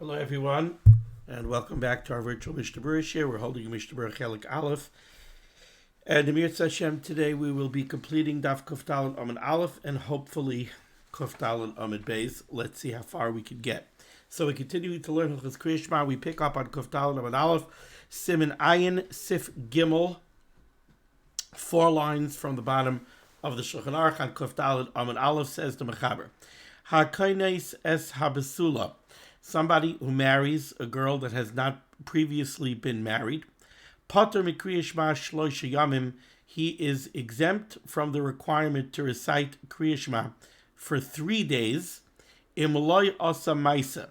Hello everyone, and welcome back to our virtual Mishnah Berurah share. We're holding a Mishnah Berurah Chelik Aleph. And Amir Hashem, today we will be completing Daf Kuf Daled Amud Aleph and hopefully Kuf Daled Amud Beis. Let's see how far we can get. So we continue to learn Hilchos Kriya Shema. We pick up on Kuf Daled Amud Aleph, Siman Ayin Sif Gimel, 4 lines from the bottom of the Shulchan Aruch on Kuf Daled Amud Aleph. Says the Mechaber, HaKoines es habesula. Somebody who marries a girl that has not previously been married, Pater mikriya shema shloisha yamim, he is exempt from the requirement to recite Kriya Shema for 3 days, imloy asa maisa,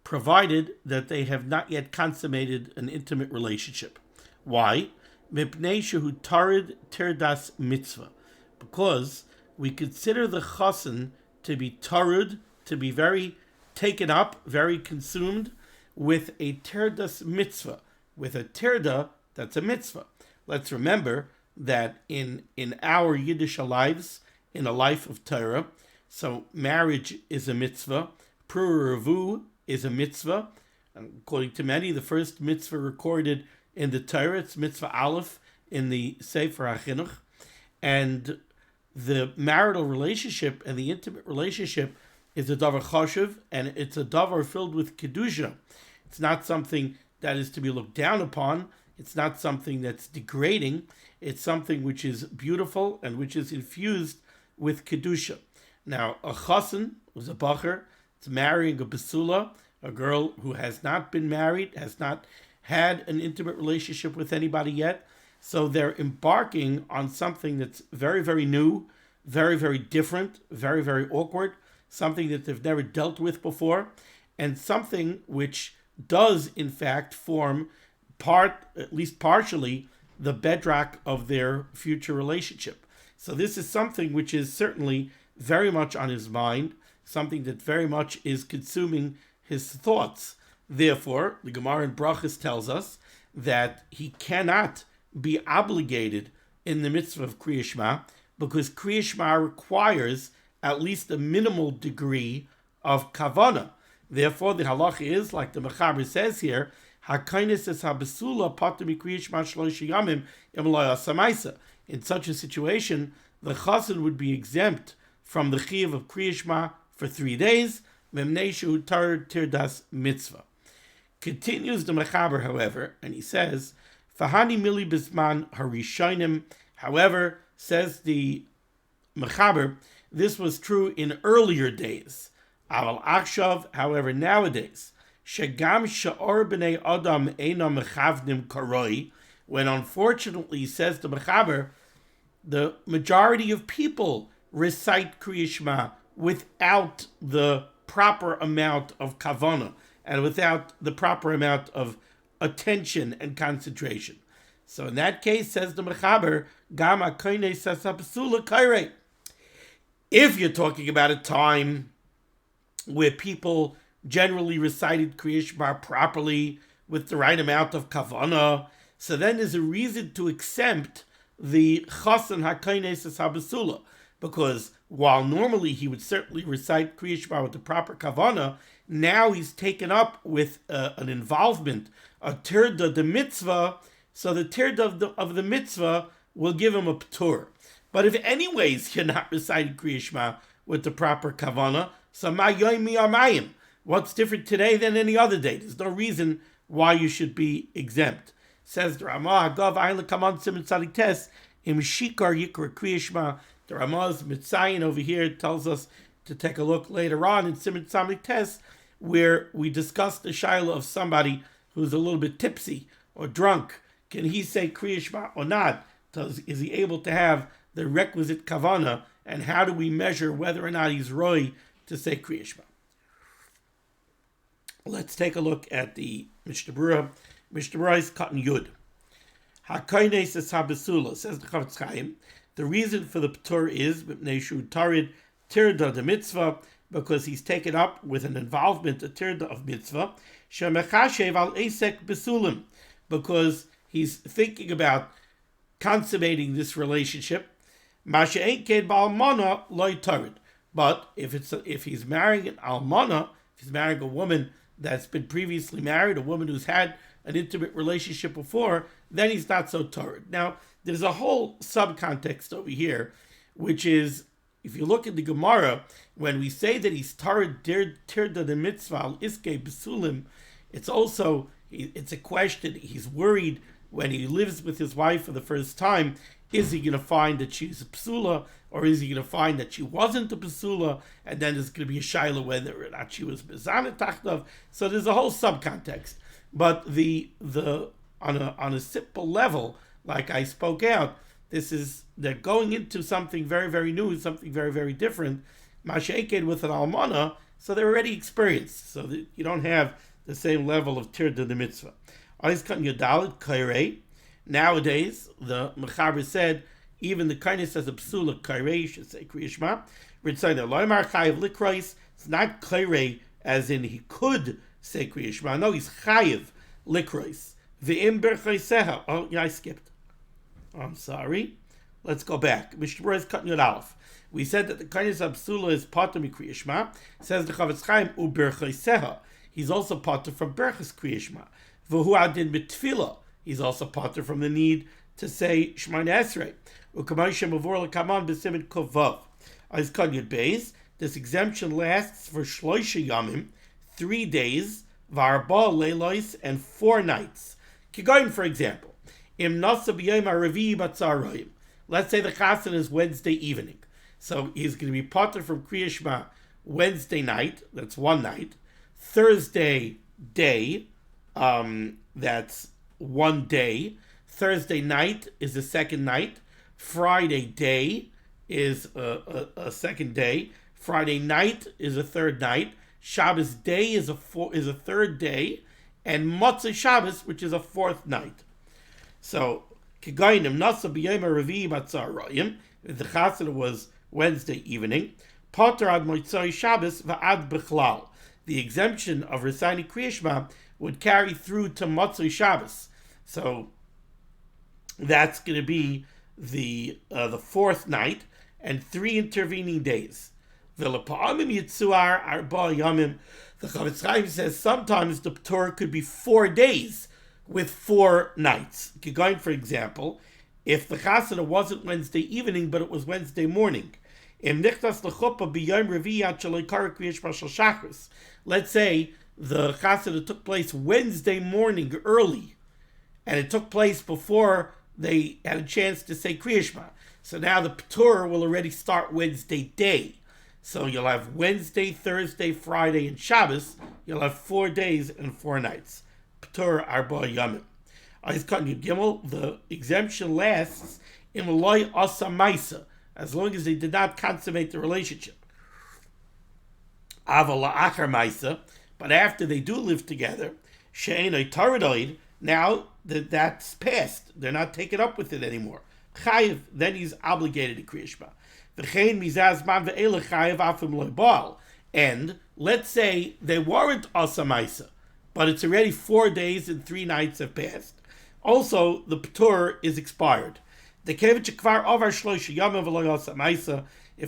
provided that they have not yet consummated an intimate relationship. Why? Mipnei shehu tarid terdas mitzvah, because we consider the chassan to be tarid, to be very taken up, very consumed with a terdas mitzvah, with a terda that's a mitzvah. Let's remember that in our Yiddish lives, in a life of Torah, so marriage is a mitzvah, Pruruvu is a mitzvah. According to many, the first mitzvah recorded in the Torah, it's mitzvah Aleph in the Sefer HaChinuch, and the marital relationship and the intimate relationship is a davar chashuv, and it's a davar filled with kedusha. It's not something that is to be looked down upon. It's not something that's degrading. It's something which is beautiful and which is infused with kedusha. Now, a chassan, who's a bacher, is marrying a basula, a girl who has not been married, has not had an intimate relationship with anybody yet. So they're embarking on something that's very, very new, very, very different, very, very awkward, something that they've never dealt with before, and something which does, in fact, form at least partially, the bedrock of their future relationship. So this is something which is certainly very much on his mind, something that very much is consuming his thoughts. Therefore, the Gemara in Brachos tells us that he cannot be obligated in the mitzvah of Kriya Shema, because Kriya Shema requires at least a minimal degree of kavana. Therefore, the halacha is, like the Mechaber says here, HaKoines es habesula pater mikriya shema shloisha yamim imloy asa maisa. In such a situation, the chassan would be exempt from the chiyuv of Kriya Shema for 3 days, memnei shehu tarid tirdas mitzvah. Continues the Mechaber, however, and he says, Fahani mili bisman harishonim. However, says the Mechaber, this was true in earlier days. Aval achshav, however, nowadays, shegam sha'or b'nei adam eina mechavnim karoi, when unfortunately, says the Mechaber, the majority of people recite Kriya Shema without the proper amount of kavana and without the proper amount of attention and concentration. So in that case, says the Mechaber, gam hakoines sasapsula kairei. If you're talking about a time where people generally recited Kriya Shema properly with the right amount of kavana, so then there's a reason to exempt the chassan hakoines es habesula, because while normally he would certainly recite Kriya Shema with the proper kavana, now he's taken up with an involvement, a tirda de mitzvah, so the tirda of the mitzvah will give him a ptur. But if anyways you're not reciting Kriya Shema with the proper kavana, so ma yoim mi amayim. What's different today than any other day? There's no reason why you should be exempt. Says the Ramah, Agav ayin lekaman siman tzadik tes im shikar yikra Kriya Shema. The Ramah's Mitzayin over here tells us to take a look later on in Siman Tzadik Tes, where we discuss the shaila of somebody who's a little bit tipsy or drunk. Can he say Kriya Shema or not? Is he able to have the requisite kavana, and how do we measure whether or not he's roi to say Kriya Shema? Let's take a look at the Mishnah Berurah. Mishnah Berurah is cotton yud. HaKoines es habesula, says the Chavetz Chaim. The reason for the ptur is mipnei shehu tarid tirda de mitzvah, because he's taken up with an involvement, a tirda of mitzvah, shemechashev al esek besulim, because he's thinking about consummating this relationship. But if he's marrying an almana, if he's marrying a woman that's been previously married, a woman who's had an intimate relationship before, then he's not so torrid. Now, there's a whole subcontext over here, which is, if you look at the Gemara, when we say that he's torrid tirda the mitzvah iske besulim, it's a question. He's worried when he lives with his wife for the first time. Is he going to find that she's a psula, or is he going to find that she wasn't a psula, and then there's going to be a shaila whether or not she was bezanet tachtov? So there's a whole subcontext. But on a simple level, like I spoke out, they're going into something very, very new, something very, very different. Masha'eked with an almana, so they're already experienced, so that you don't have the same level of tirda the mitzvah. Nowadays, the Mechaber said, even the kindness as a psula kairei should say kriyishma. It's not kairei as in he could say kriyishma. No, he's chayiv likrois. Ve'im berchaiseha. Oh, yeah, I skipped. I'm sorry. Let's go back. Mishnah Berurah is cutting it off. We said that the kindness of psula is pater mikriyishma. Says the Chavetz Chaim uberchaiseha. He's also pater from berchas kriyishma. V'hu adin b'tfila. He's also pater from the need to say Shemona Esrei. This exemption lasts for shloisha yamim, 3 days, v'arba leilos, and 4 nights. Kigoyin, for example, im nasa b'yom ha'revi'i b'tzaroyim. Let's say the chassan is Wednesday evening, so he's going to be pater from Kriya Shema Wednesday night. That's 1 night. Thursday day, that's 1 day. Thursday night is the 2nd night. Friday day is a 2nd day. Friday night is a 3rd night. Shabbos day is a 3rd day, and Motzei Shabbos, which is a 4th night. So, Kegainim Nasa B'Yom HaRevi'i B'Tzaroyim, the Chasana was Wednesday evening. Potter ad Motzei Shabbos v'ad B'Chlal. The exemption of reciting Kriya Shema would carry through to Motzei Shabbos. So that's going to be the 4th night and 3 intervening days. The Chavetz Chaim says sometimes the Torah could be 4 days with 4 nights. Going, for example, if the Chasana wasn't Wednesday evening, but it was Wednesday morning. Let's say the Chasana took place Wednesday morning early, and it took place before they had a chance to say Kriya Shema. So now the P'tur will already start Wednesday day. So you'll have Wednesday, Thursday, Friday, and Shabbos. You'll have 4 days and 4 nights. P'tur arba yamim. The exemption lasts in loy asa maisa, as long as they did not consummate the relationship. Aval la'achar maisa, but after they do live together, she'enoi taradoid, now that's past. They're not taken up with it anymore. Chayiv, then he's obligated to Kriya Shema. And let's say they weren't asa maisa, but it's already 4 days and 3 nights have passed. Also, the P'tur is expired. If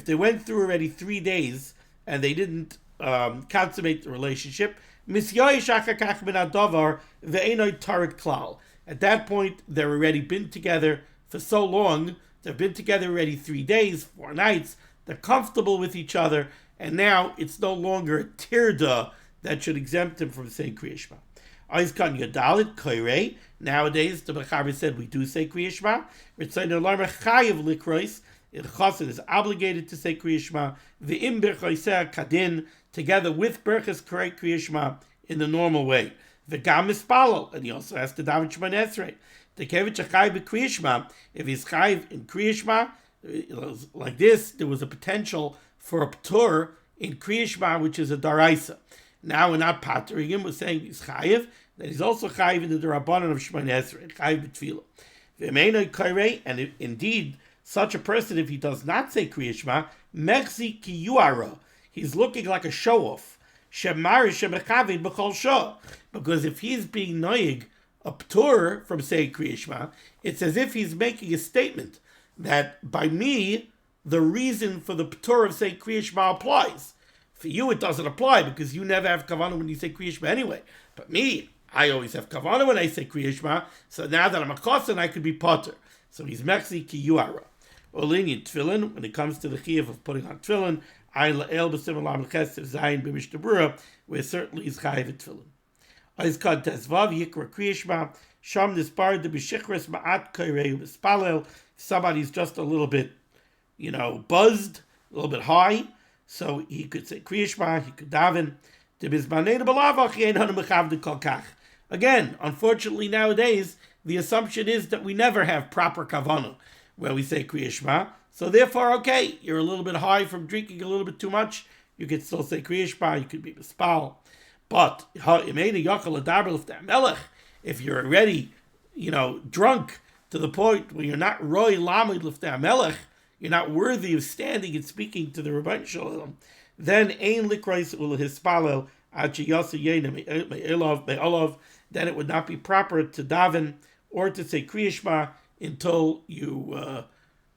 they went through already 3 days and they didn't consummate the relationship, at that point, they've already been together for so long. They've been together already 3 days, 4 nights. They're comfortable with each other, and now it's no longer a tirda that should exempt them from saying Kriya Shema. Nowadays, the Mechaber said we do say Kriya Shema. The Chassan is obligated to say Kriya Shema. V'im berchaiseha kadin, together with berchas Kriya Shema in the normal way. V'gam mispalal, and he also has to daven Shemona Esrei. The kevich chayv b'Kriya Shema, if he's chayv in Kriya Shema, like this, there was a potential for a p'tur in Kriya Shema, which is a daraisa. Now we're not patering him, we're saying he's chayiv, that he's also chayiv in the darabanan of Shemona Esrei, chayiv b'tefillah. V'meinoi kairei, and indeed, such a person, if he does not say Kriya Shema, mechzi ki yuara, he's looking like a show-off. Shemari shemechavin b'chol shah, because if he's being noig a p'tur from saying Kriya Shema, it's as if he's making a statement that by me, the reason for the p'tur of saying Kriya Shema applies. For you, it doesn't apply because you never have kavanah when you say Kriya Shema anyway. But me, I always have kavanah when I say Kriya Shema. So now that I'm a chosen, I could be potter. So he's mechzi ki yuara. Olinian tefillin, when it comes to the chiyuv of putting on tefillin, ayin la'el b'sim lam l'chesef zayin b'Mishnah Berurah, where certainly is chayiv tefillin. Ois kod tezvav yikra Kriya Shema, sham nispar de b'shichres ma'at kairei b'spalel. Somebody's just a little bit, buzzed, a little bit high, so he could say Kriya Shema, he could daven. Again, unfortunately nowadays, the assumption is that we never have proper kavanah where we say Kriya Shema. So therefore, okay, you're a little bit high from drinking a little bit too much, you could still say Kriya Shema, you could be b'spal. But if you're already, drunk to the point where you're not roy lamid liftei melech, you're not worthy of standing and speaking to the Rebbeinu Shalom, then ein likrois ulhispalel ad sheyasu yena me'olav, then it would not be proper to daven or to say Kriya Shema until you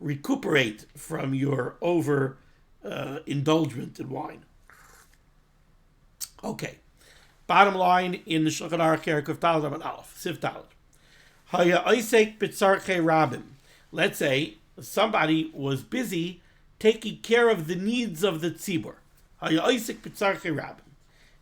recuperate from your over indulgence in wine. Okay, bottom line in the Shulchan Aruch Perek Talad Amud Aleph, Siv Talad. Haya oisek b'tzarchei rabim. Let's say somebody was busy taking care of the needs of the tzibur. Haya oisek b'tzarchei rabim.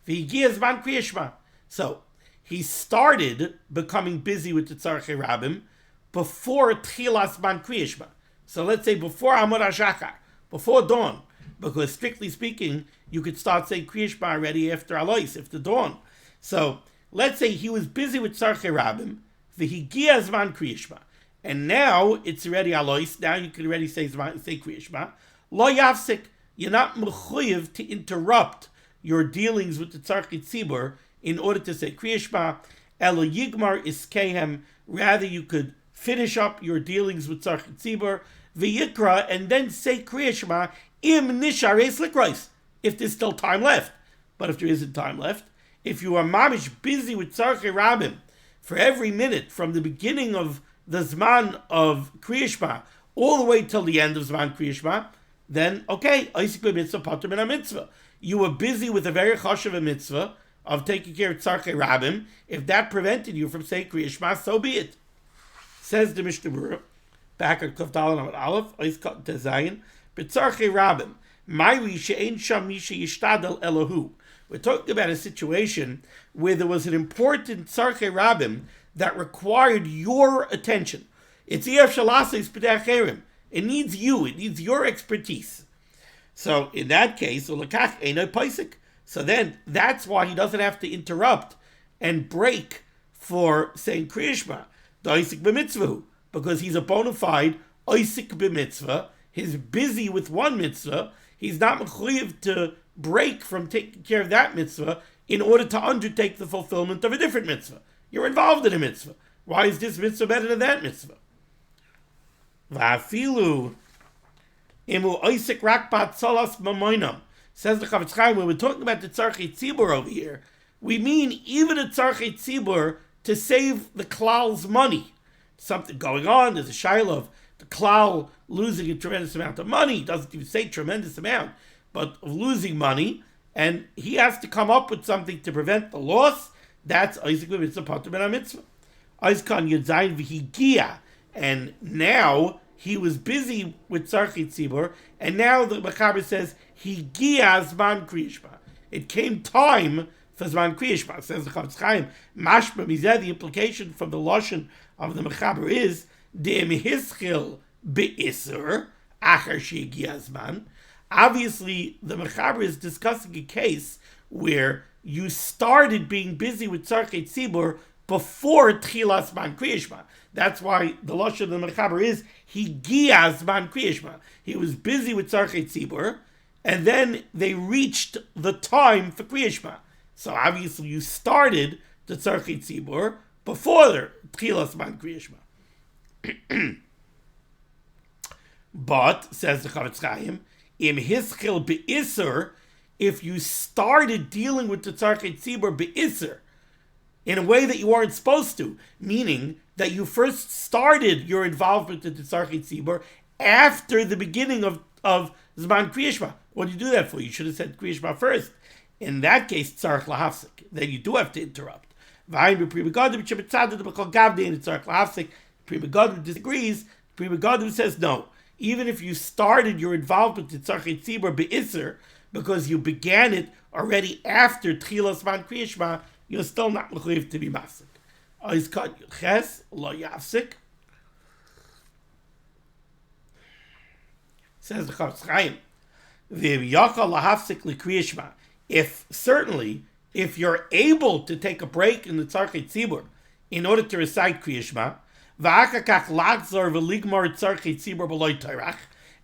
V'higia zman Kriya Shema. So he started becoming busy with the tzarchei rabim before tchilas zman Kriya Shema. So let's say before Amud HaShachar, before dawn, because strictly speaking, you could start saying Kriya Shema already after Alois, after dawn. So let's say he was busy with tzarchei rabim. V'higia zman Kriya Shema. And now it's already Alois. Now you can already say Kriya Shema. Lo yafsik. You're not mechuyev to interrupt your dealings with the tzarchei tzibur in order to say Kriya Shema. Elo yigmar iskehem. Rather, you could finish up your dealings with tzarchei tzibur. V'yikra, and then say Kriya Shema im nishares likrois, if there's still time left. But if there isn't time left, if you are mamish busy with tzarchei rabim for every minute from the beginning of the Zman of Kriya Shema all the way till the end of Zman Kriya Shema, then okay, Oisik b'mitzvah patur min mitzvah. You were busy with a very chashuv mitzvah of taking care of tzarchei rabim. If that prevented you from saying Kriya Shema, so be it. Says the Mishnah Berurah, back at Kuf Daled Amud Aleph, Oisik Tezayin, b'tzarchei rabim, ma'iri she'ein sham mi she'yishtadel Elohu. We're talking about a situation where there was an important tzarchei rabim that required your attention. It's Ef Shalasis B'De'acherim. It needs you. It needs your expertise. So in that case, Ulakach Einoi Paisik. So then that's why he doesn't have to interrupt and break for saying Kriya Shema, the Oisik B'Mitzvah, because he's a bona fide Oisik B'Mitzvah. He's busy with one mitzvah. He's not mechuyev to break from taking care of that mitzvah in order to undertake the fulfillment of a different mitzvah. You're involved in a mitzvah. Why is this mitzvah better than that mitzvah? Va'afilu imu oisik rak b'atzalas mamoinam. Says the Chavetz Chaim, when we're talking about the tzarchei tzibur over here, we mean even a tzarchei tzibur to save the klal's money. Something going on, there's a shaila of the klal losing a tremendous amount of money. He doesn't even say tremendous amount, but of losing money, and he has to come up with something to prevent the loss. That's Isaac Mitzvah Patur Ben HaMitzvah. Iskan Yudzayin V'higia, and now he was busy with tzarchei tzibur, and now the Mechaber says Higia Zman Kriya Shema. It came time for Zman Kriya Shema. Says the Chavetz Chaim, Mashma Mizeh, the implication from the lashon of the Mechaber is De'em Hischil Be'isur Acher Shehigia Zman. Obviously, the Mechaber is discussing a case where you started being busy with tzarchei tzibur before tchilas zman Kriya Shema. That's why the lashon of the Mechaber is Higia Zman Kriya Shema. He was busy with tzarchei tzibur, and then they reached the time for Kriya Shema. So obviously, you started the tzarchei tzibur before tchilas zman Kriya Shema. But says the Chavetz Chaim, im hischil be'isur, if you started dealing with the tzarchei tzibur be'isur, in a way that you weren't supposed to, meaning that you first started your involvement in the tzarchei tzibur after the beginning of Zman Kriya Shema, What do you do that for? You should have said Kriya Shema first. In that case, tzarich lahafsik. Then you do have to interrupt. Prima Gadim disagrees. Prima Gadim says no. Even if you started your involvement in tzarich tzibur be'isr because you began it already after Tchilas Man Kriya Shema, you're still not mechuyev to be mafsik. Ois kat ches lo yafsik. Says the Chavetz Chaim, if you're able to take a break in the tzarchei tzibur in order to recite Kriya Shema,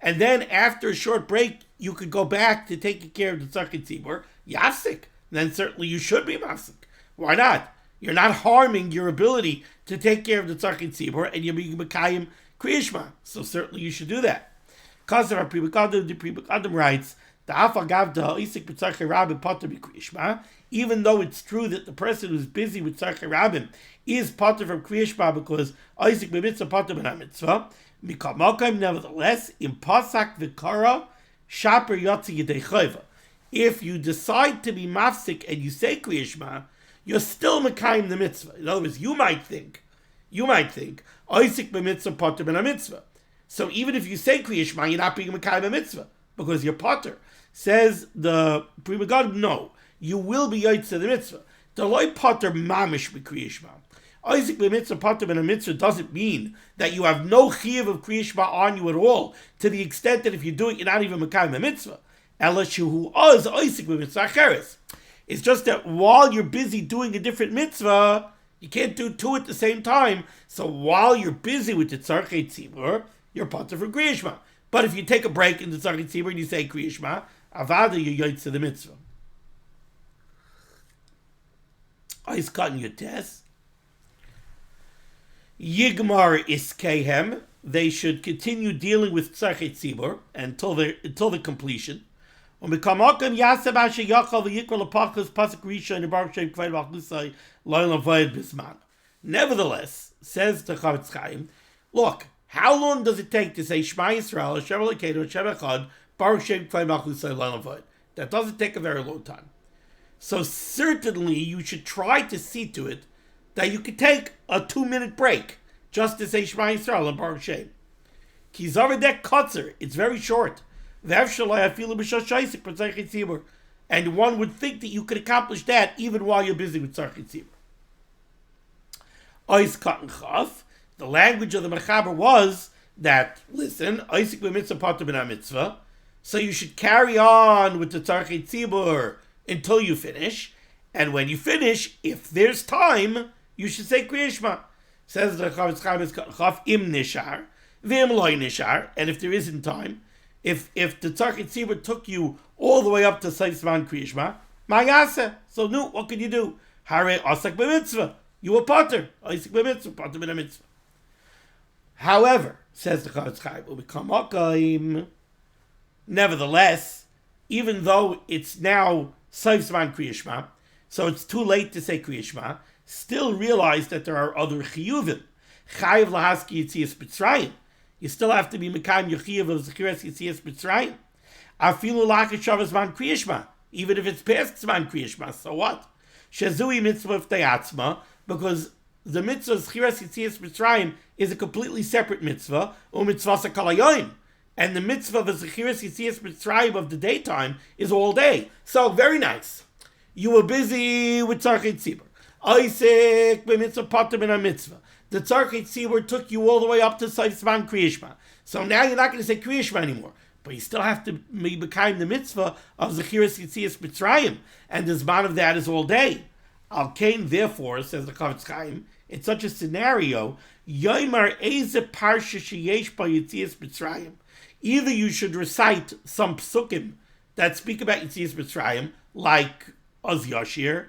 and then after a short break you could go back to taking care of the tzarchei tzibur, yafsik, then certainly you should be mafsik. Why not? You're not harming your ability to take care of the tzarchei tzibur, and you're being mekayim Kriya Shema, so certainly you should do that. Because of our Pri Megadim writes, even though it's true that the person who's busy with tzarchei rabim is potter from Kriya Shema because Isaac b'mitzvah potter b'na mitzvah, nevertheless, in pasak v'kara shaper yotzi yedei chayva. If you decide to be mafsik and you say Kriya Shema, you're still mekayim the mitzvah. In other words, you might think, Isaac b'mitzvah potter b'na mitzvah. So even if you say Kriya Shema, you're not being mekayim a mitzvah because you're potter. Says the Pri Megadim, no, you will be yotze the mitzvah. The loy potter mamish b'Kriya Shema. Isaac b'mitzvah potter b'na mitzvah doesn't mean that you have no chiyuv of Kriya Shema on you at all, to the extent that if you do it, you're not even mekayim a mitzvah. Ela shehu oz Isaac b'mitzvah acheres. It's just that while you're busy doing a different mitzvah, you can't do two at the same time. So while you're busy with the tzarchei tzibur, you're potter from Kriya Shema. But if you take a break in the tzarchei tzibur and you say Kriya Shema, avada you yotze the mitzvah. Ice cutting your test. Yigmar iskehem. They should continue dealing with tzarchei tzibur until the completion. Nevertheless, says the Chavetz Chaim, look, how long does it take to say Shema Yisrael, Hashem Elokeinu, Hashem Echad, Baruch Shem Kvei Malchusay L'Olam V'Oed? That doesn't take a very long time. So certainly you should try to see to it that you could take a 2-minute break just to say Shema Yisrael and Baruch Shem. Ki Zavedek Kotzer, it's very short. And one would think that you could accomplish that even while you're busy with tzarchei tzibur. Ois Katan Chaf. The language of the Mechaber was that, listen, Isaac b'mitzvah potter b'na mitzvah, so you should carry on with the tzarchei tzibur until you finish, and when you finish, if there's time, you should say Kriya Shema. Says the Chavetz Chaim Chaf im nishar, v'im loy nishar, and if there isn't time, if the tzarchei tzibur took you all the way up to Siman Kriya Shema, ma'yaseh, so no, what can you do? Hare asak b'mitzvah, you were potter, Isaac b'mitzvah, potter b'na mitzvah. However, says the Chavetz Chaim, nevertheless, even though it's now Siman Kriya Shema, so it's too late to say Kriya Shema, still realize that there are other chiyuvim. Chayiv lahaski yitzias b'tzrayim. You still have to be mekayim your chiyuv of zechiras yitzias b'tzrayim. Afilu la'akashav Zman Kriya Shema, even if it's past Zman Kriya Shema, so what? Shezui mitzvah v'teyatzma, because the mitzvah of zechiras yitzias b'tzrayim is a completely separate mitzvah, mitzvah sakalayoim, and the mitzvah of zechiras yitzias b'tzrayim of the daytime is all day. So very nice. You were busy with tzarchei tzibur. Isaac b'mitzvah potter b'na mitzvah. The tzarchei tzibur took you all the way up to Siman Kriya Shema. So now you're not going to say Kriya Shema anymore, but you still have to be bekayim the mitzvah of zechiras yitzias b'tzrayim, and the zman of that is all day. Al kain, therefore, says the Chavetz Chaim, in such a scenario, yoymar eze parsha sheyesh ba yitzias b'tzrayim. Either you should recite some psukim that speak about yitzias b'tzrayim, like Oz Yashir,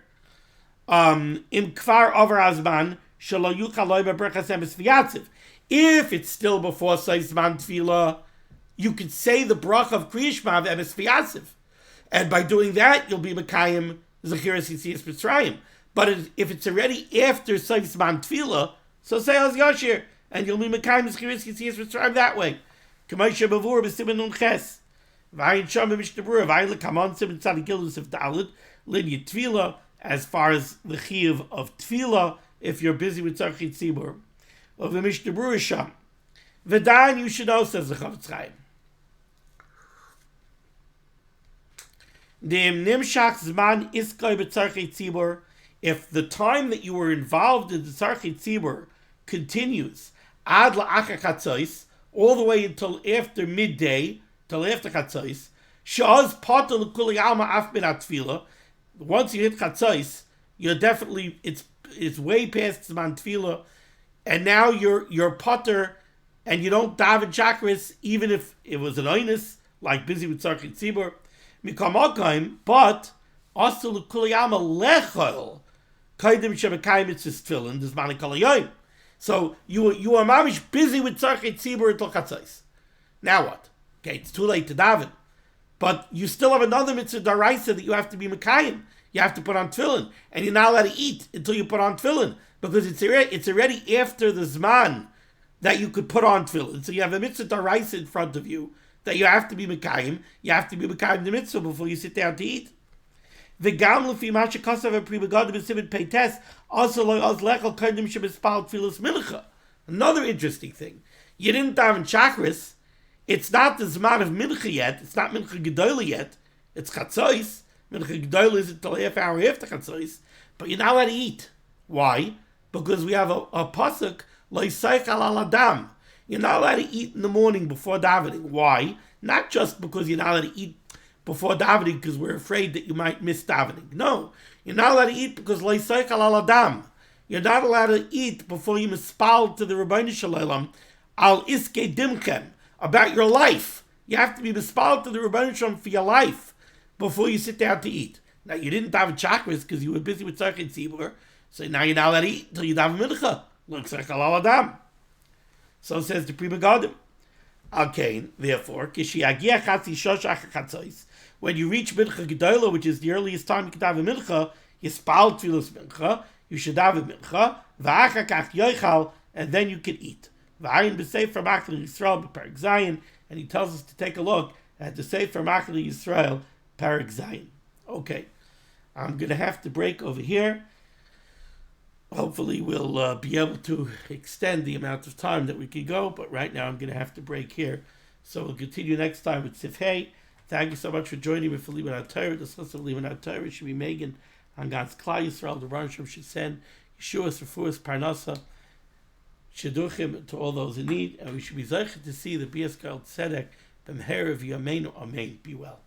im kvar over azman shelo yuchal loy bebrachas emes v'yatziv. If it's still before Zman Tefillah, you could say the bracha of Kriya Shema v'emes v'yatziv, and by doing that, you'll be mekayim zechiras yitzias b'tzrayim. But if it's already after Zman Tefillah, so say Oz Yashir, and you'll be mekayim zechiras yitzias b'tzrayim that way. K'may she'bavur b'siman nun ches. Vayin Shama Mishnah Berurah, Vayin Lekamon Siman Tzadikilus of Dalit, Linya Tefillah, as far as the chiyuv of Tefillah, if you're busy with Tzarchei Tzibur. Of the Mishnah Berurah Sham. V'dayin, you should know, says the Chavetz Chaim. Dem nimshach zman iskay b'tzarchei tzibur. If the time that you were involved in the tzarchei tzibur continues ad la'achar chatzos, all the way until after midday, till after chatzos, shaz pater l'kuli alma af min atfila. Once you hit chatzos, you're definitely it's way past zman tefillah, and now you're pater, and you don't daven chakras even if it was an oinus like busy with tzarchei tzibur. But also the kuliyama lechol kaidim shebekayim mitzvahs tefillin d'zman kol hayom. So you are mamish busy with tzarchei tzibur until chatzos. Now what? Okay, it's too late to daven, but you still have another mitzvah daraisa that you have to be mekayim. You have to put on tefillin, and you're not allowed to eat until you put on tefillin because it's already after the zman that you could put on tefillin. So you have a mitzvah daraisa in front of you that you have to be mekayim. You have to be mekayim the mitzvah before you sit down to eat. V'gam l'fi ma shekasav ha'pri begadim b'simin peites also lo az lechol kaidim shebespal tfilas mincha. Another interesting thing. You didn't daven chakras. It's not the zman of mincha yet. It's not mincha gedola yet. It's chatzos. Mincha gedola is until half hour after chatzos. But you're not allowed to eat. Why? Because we have a pasuk lo yisaychal al adam. You're not allowed to eat in the morning before davening. Why? Not just because you're not allowed to eat before davening because we're afraid that you might miss davening. No, you're not allowed to eat because lo yisaychal al adam. You're not allowed to eat before you mispal to the Rebbeinu Shalom al iske dimchem, about your life. You have to be mispal to the Rebbeinu Shalom for your life before you sit down to eat. Now you didn't daven chakras because you were busy with tzarchei tzibur, so now you're not allowed to eat until you daven mincha. Lo yisaychal al adam. So says the Pri Megadim. Okay, therefore, when you reach Mincha Gedola, which is the earliest time you can daven Mincha, you spal tfilos Mincha, you should daven Mincha, and then you can eat. And he tells us to take a look at the Sefer Machli Yisrael, Parak Zayin. Okay, I'm going to have to break over here. Hopefully we'll be able to extend the amount of time that we can go, but right now I'm going to have to break here. So we'll continue next time with Sif Hey. Thank you so much for joining me for Liman HaTorah. The source of Liman HaTorah should be Megan on God's Klal Yisrael. The Ron Shem should send Yeshua's, Refuah's, Parnasa, Shidduchim to all those in need, and we should be zeichet to see the Bias Kal Tzedek, B'mher of Yameinu. Amen. Be well.